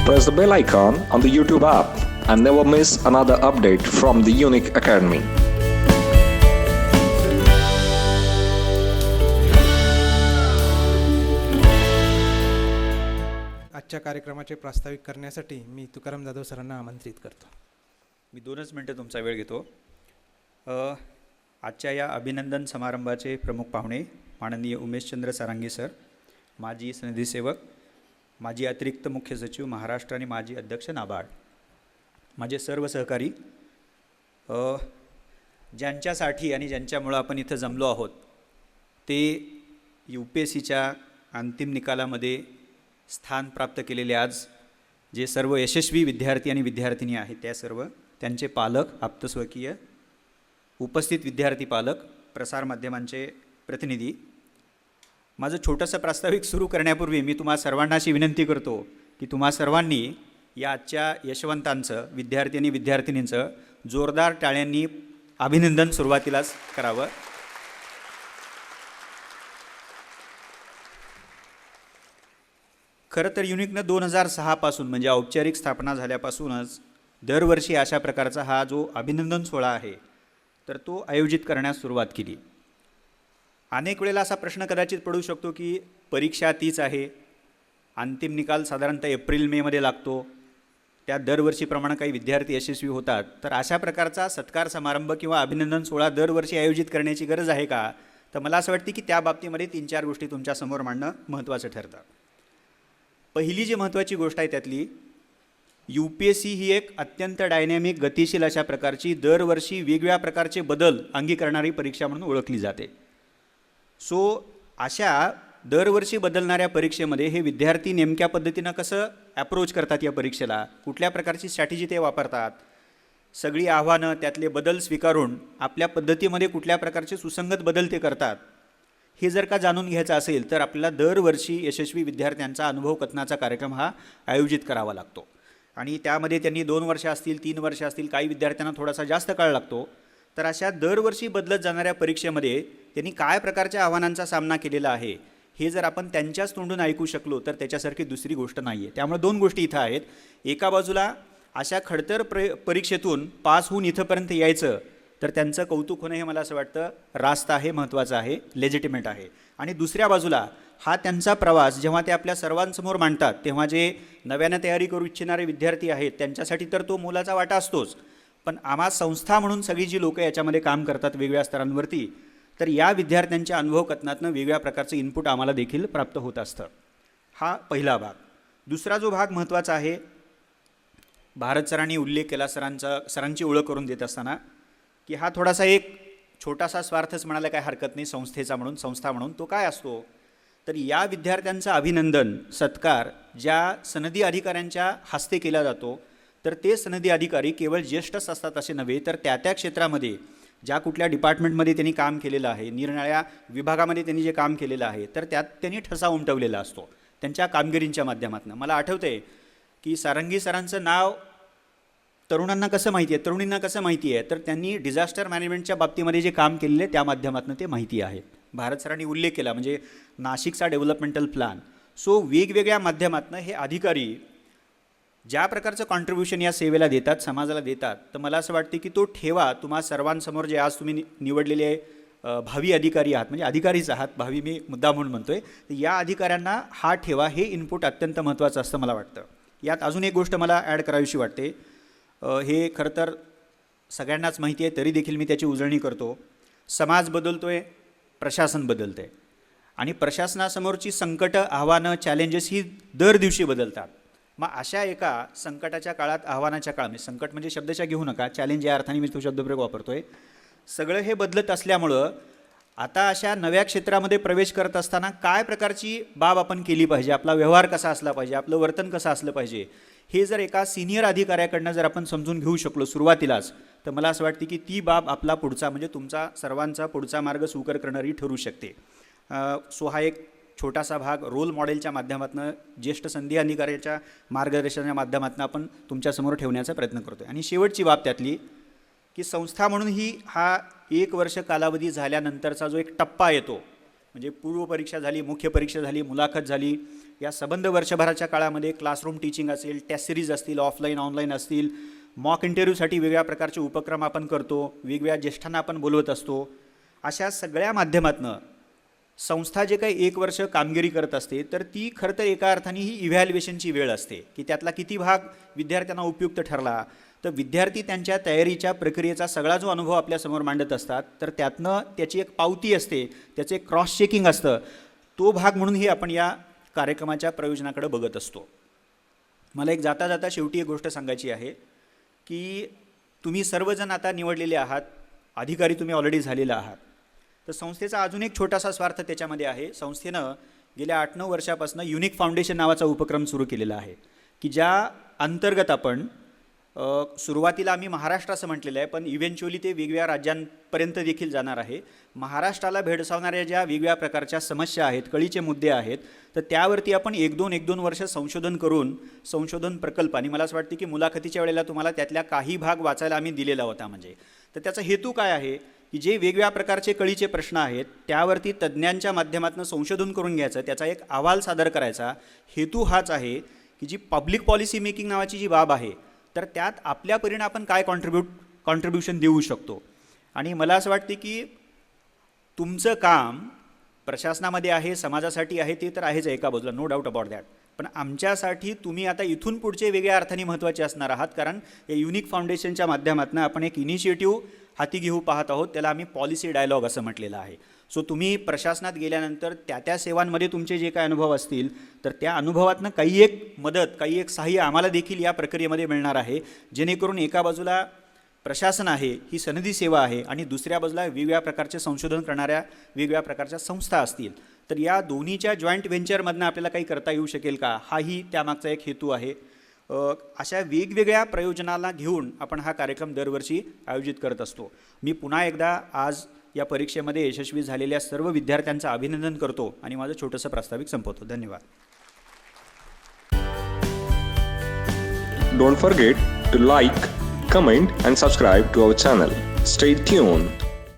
Press the bell icon on the YouTube app and never miss another update from the Unique Academy. आजच्या कार्यक्रमाचे प्रास्ताविक करण्यासाठी मी तुकाराम जाधव सरांना आमंत्रित करतो. मी 2च मिनटं तुमचा वेळ घेतो. आजच्या या अभिनंदन समारंभाचे प्रमुख पाहुणे माननीय उमेशचंद्र सारंगी सर, माजी सनदी सेवक, माजी अतिरिक्त मुख्य सचिव महाराष्ट्र आणि माजी अध्यक्ष नाबार्ड, माझे सर्व सहकारी, ज्यांच्यासाठी आणि ज्यांच्यामुळं आपण इथं जमलो आहोत ते UPSCच्या अंतिम निकालामध्ये स्थान प्राप्त केलेले आज जे सर्व यशस्वी विद्यार्थी आणि विद्यार्थिनी आहेत त्या सर्व, त्यांचे पालक, आप्तस्वकीय, उपस्थित विद्यार्थी पालक, प्रसारमाध्यमांचे प्रतिनिधी. माझं छोटंसं प्रास्ताविक सुरू करण्यापूर्वी मी तुम्हा सर्वांना अशी विनंती करतो की तुम्हा सर्वांनी या आजच्या यशवंतांचं, विद्यार्थी आणि विद्यार्थिनींचं जोरदार टाळ्यांनी अभिनंदन सुरुवातीलाच करावं. खरं तर युनिकनं 2006 पासून म्हणजे औपचारिक स्थापना झाल्यापासूनच दरवर्षी अशा प्रकारचा हा जो अभिनंदन सोहळा आहे तर तो आयोजित करण्यास सुरुवात केली. अनेक वेळेला असा प्रश्न कदाचित पडू शकतो की परीक्षा तीच आहे, अंतिम निकाल साधारणतः एप्रिल-मेमध्ये लागतो, त्या दरवर्षीप्रमाणे काही विद्यार्थी यशस्वी होतात, तर अशा प्रकारचा सत्कार समारंभ किंवा अभिनंदन सोहळा दरवर्षी आयोजित करण्याची गरज आहे का? तर मला असं वाटतं की त्या बाबतीमध्ये 3-4 गोष्टी तुमच्यासमोर मांडणं महत्त्वाचं ठरतं. पहिली जी महत्त्वाची गोष्ट आहे त्यातली, UPSC ही एक अत्यंत डायनॅमिक, गतिशील अशा प्रकारची दरवर्षी वेगवेगळ्या प्रकारचे बदल अंगीकारणारी परीक्षा म्हणून ओळखली जाते. सो अशा दरवर्षी बदलणाऱ्या परीक्षेमध्ये हे विद्यार्थी नेमक्या पद्धतीनं कसं ॲप्रोच करतात या परीक्षेला, कुठल्या प्रकारची स्ट्रॅटेजी ते वापरतात, सगळी आव्हानं, त्यातले बदल स्वीकारून आपल्या पद्धतीमध्ये कुठल्या प्रकारचे सुसंगत बदल ते करतात, हे जर का जाणून घ्यायचं असेल तर आपल्याला दरवर्षी यशस्वी विद्यार्थ्यांचा अनुभव कथनाचा कार्यक्रम हा आयोजित करावा लागतो. आणि त्यामध्ये त्यांनी 2 वर्ष असतील, 3 वर्ष असतील, काही विद्यार्थ्यांना थोडासा जास्त काळ लागतो. तर अशा दरवर्षी बदलत जाणाऱ्या परीक्षेमध्ये त्यांनी काय प्रकारच्या आव्हानांचा सामना केलेला आहे हे जर आपण त्यांच्याच तोंडून ऐकू शकलो तर त्याच्यासारखी दुसरी गोष्ट नाही आहे. त्यामुळे 2 गोष्टी इथं आहेत. एका बाजूला अशा खडतर परीक्षेतून पास होऊन इथंपर्यंत यायचं तर त्यांचं कौतुक होणं हे मला असं वाटतं रास्त आहे, महत्त्वाचं आहे, लेजिटिमेट आहे. आणि दुसऱ्या बाजूला हा त्यांचा प्रवास जेव्हा ते आपल्या सर्वांसमोर मांडतात तेव्हा जे नव्यानं तयारी करू इच्छिणारे विद्यार्थी आहेत त्यांच्यासाठी तर तो मोलाचा वाटा असतोच, पण आम्हा संस्था म्हणून सगळी जी लोकं याच्यामध्ये काम करतात वेगवेगळ्या स्तरांवरती, तर या विद्यार्थ्यांच्या अनुभव कथनातनं वेगवेगळ्या प्रकारचं इनपुट आम्हाला देखील प्राप्त होत असतं. हा पहिला भाग. दुसरा जो भाग महत्त्वाचा आहे, भारत सरांनी उल्लेख केला सरांची ओळख करून देत असताना की हा थोडासा एक छोटासा स्वार्थच म्हणायला काय हरकत नाही संस्था म्हणून. तो काय असतो तर या विद्यार्थ्यांचा अभिनंदन सत्कार ज्या सनदी अधिकाऱ्यांच्या हस्ते केला जातो तर ते सनदी अधिकारी केवळ ज्येष्ठच असतात असे नव्हे, तर त्या क्षेत्रामध्ये ज्या कुठल्या डिपार्टमेंटमध्ये त्यांनी काम केलेलं आहे, निरनिराळ्या विभागामध्ये त्यांनी जे काम केलेलं आहे तर त्यात त्यांनी ठसा उमटवलेला असतो त्यांच्या कामगिरींच्या माध्यमातून. मला आठवतं आहे की सारंगी सरांचं नाव तरुणांना कसं माहिती आहे, तरुणींना कसं माहिती आहे, तर त्यांनी डिझास्टर मॅनेजमेंटच्या बाबतीमध्ये जे काम केलेलं आहे त्या माध्यमातून ते माहिती आहे. भारत सरांनी उल्लेख केला म्हणजे नाशिकचा डेव्हलपमेंटल प्लॅन. सो वेगवेगळ्या माध्यमातून हे अधिकारी ज्या प्रकारचं कॉन्ट्रीब्युशन या सेवेला देतात, समाजाला देतात, तर मला असं वाटतं की तो ठेवा तुम्हा सर्वांसमोर जे आज तुम्ही निवडलेले भावी अधिकारी आहात, म्हणजे अधिकारीच आहात, भावी मी मुद्दा म्हणून म्हणतोय, या अधिकाऱ्यांना हा ठेवा, हे इनपुट अत्यंत महत्त्वाचं असतं मला वाटतं. यात अजून एक गोष्ट मला ॲड करावीशी वाटते. हे खरं तर सगळ्यांनाच माहिती आहे तरी देखील मी त्याची उजळणी करतो. समाज बदलतो आहे, प्रशासन बदलतं आहे आणि प्रशासनासमोरची संकटं, आव्हानं, चॅलेंजेस ही दर दिवशी बदलतात. मग अशा एका संकटाच्या काळात, आव्हानाच्या काळात, म्हणजे संकट म्हणजे शब्दशः घेऊ नका, चॅलेंज या अर्थाने मी तो शब्दप्रयोग वापरतो आहे, सगळं हे बदलत असल्यामुळं आता अशा नव्या क्षेत्रामध्ये प्रवेश करत असताना काय प्रकारची बाब आपण केली पाहिजे, आपला व्यवहार कसा असला पाहिजे, आपलं वर्तन कसं असलं पाहिजे, हे जर एका सिनियर अधिकाऱ्याकडनं जर आपण समजून घेऊ शकलो सुरुवातीलाच तर मला असं वाटतं की ती बाब आपला पुढचा म्हणजे तुमचा सर्वांचा पुढचा मार्ग सुकर करणारी ठरू शकते. सो हा एक छोटासा भाग रोल मॉडेलच्या माध्यमातून, ज्येष्ठ संधी अधिकाऱ्याच्या मार्गदर्शनाच्या माध्यमातून आपण तुमच्यासमोर ठेवण्याचा प्रयत्न करतो आहे. आणि शेवटची बाब त्यातली की संस्था म्हणून ही हा 1 वर्ष कालावधी झाल्यानंतरचा जो एक टप्पा येतो, म्हणजे पूर्व परीक्षा झाली, मुख्य परीक्षा झाली, मुलाखत झाली, या सबंध वर्षभराच्या काळामध्ये क्लासरूम टीचिंग असेल, टेस्ट सिरीज असतील, ऑफलाईन ऑनलाईन असतील, मॉक इंटरव्ह्यूसाठी वेगवेगळ्या प्रकारचे उपक्रम आपण करतो, वेगवेगळ्या ज्येष्ठांना आपण बोलवत असतो. अशा सगळ्या माध्यमातनं संस्था जे काही 1 वर्ष कामगिरी करत असते तर ती खरं तर एका अर्थाने ही इव्हॅल्युएशनची वेळ असते की त्यातला किती भाग विद्यार्थ्यांना उपयुक्त ठरला. तर विद्यार्थी त्यांच्या तयारीच्या प्रक्रियेचा सगळा जो अनुभव आपल्यासमोर मांडत असतात तर त्यातनं त्याची एक पावती असते, त्याचं एक क्रॉस चेकिंग असतं. तो भाग म्हणूनही आपण या कार्यक्रमाच्या प्रयोजनाकडे बघत असतो. मला एक जाता जाता शेवटी एक गोष्ट सांगायची आहे की तुम्ही सर्वजण आता निवडलेले आहात, अधिकारी तुम्ही ऑलरेडी झालेला आहात. तर संस्थेचा अजून एक छोटासा स्वार्थ त्याच्यामध्ये आहे. संस्थेनं गेल्या 8-9 वर्षापासून युनिक फाउंडेशन नावाचा उपक्रम सुरू केलेला आहे की ज्या अंतर्गत आपण सुरुवातीला आम्ही महाराष्ट्र असं म्हटलेलं आहे, पण इव्हेंच्युअली ते वेगवेगळ्या राज्यांपर्यंत देखील जाणार आहे. महाराष्ट्राला भेडसावणाऱ्या ज्या वेगवेगळ्या प्रकारच्या समस्या आहेत, कळीचे मुद्दे आहेत, तर त्यावरती आपण 1-2 वर्ष संशोधन करून संशोधन प्रकल्प, आणि मला असं वाटतं की मुलाखतीच्या वेळेला तुम्हाला त्यातल्या काही भाग वाचायला आम्ही दिलेला होता. म्हणजे तर त्याचा हेतू काय आहे की जे वेगवेगळ्या प्रकारचे कळीचे प्रश्न आहेत त्यावरती तज्ज्ञांच्या माध्यमातून संशोधन करून घ्यायचं, त्याचा एक अहवाल सादर करायचा. हेतू हाच आहे की जी पब्लिक पॉलिसी मेकिंग नावाची जी बाब आहे तर त्यात आपल्या परीने आपण काय कॉन्ट्रीब्युशन देऊ शकतो. आणि मला असं वाटते की तुमचं काम प्रशासनामध्ये आहे, समाजासाठी आहे, ते तर आहेच एका बाजूला, नो डाऊट अबाउट दॅट. पण आमच्यासाठी तुम्ही आता इथून पुढचे वेगळ्या अर्थाने महत्त्वाचे असणार आहात, कारण या युनिक फाउंडेशनच्या माध्यमातून आपण एक इनिशिएटिव्ह हाती घेऊ पाहत आहोत. त्याला आम्ही पॉलिसी डायलॉग असं म्हटलेलं आहे. सो तुम्ही प्रशासनात गेल्यानंतर त्या सेवांमध्ये तुमचे जे काही अनुभव असतील तर त्या अनुभवातनं काही एक मदत, काही एक सहाय्य आम्हाला देखील या प्रक्रियेमध्ये मिळणार आहे, जेणेकरून एका बाजूला प्रशासन आहे, ही सनदी सेवा आहे, आणि दुसऱ्या बाजूला वेगवेगळ्या प्रकारचे संशोधन करणाऱ्या वेगवेगळ्या प्रकारच्या संस्था असतील. तर या दोन्हीच्या जॉईंट व्हेंचरमधनं आपल्याला काही करता येऊ शकेल का, हाही त्यामागचा एक हेतू आहे. अशा वेगवेगळ्या प्रयोजनाला घेऊन आपण हा कार्यक्रम दरवर्षी आयोजित करत असतो. मी पुन्हा एकदा आज या परीक्षेमध्ये यशस्वी झालेल्या सर्व विद्यार्थ्यांचं अभिनंदन करतो आणि माझं छोटंसं प्रास्ताविक संपवतो. धन्यवाद. Don't forget to like, comment and subscribe to our channel. Stay tuned.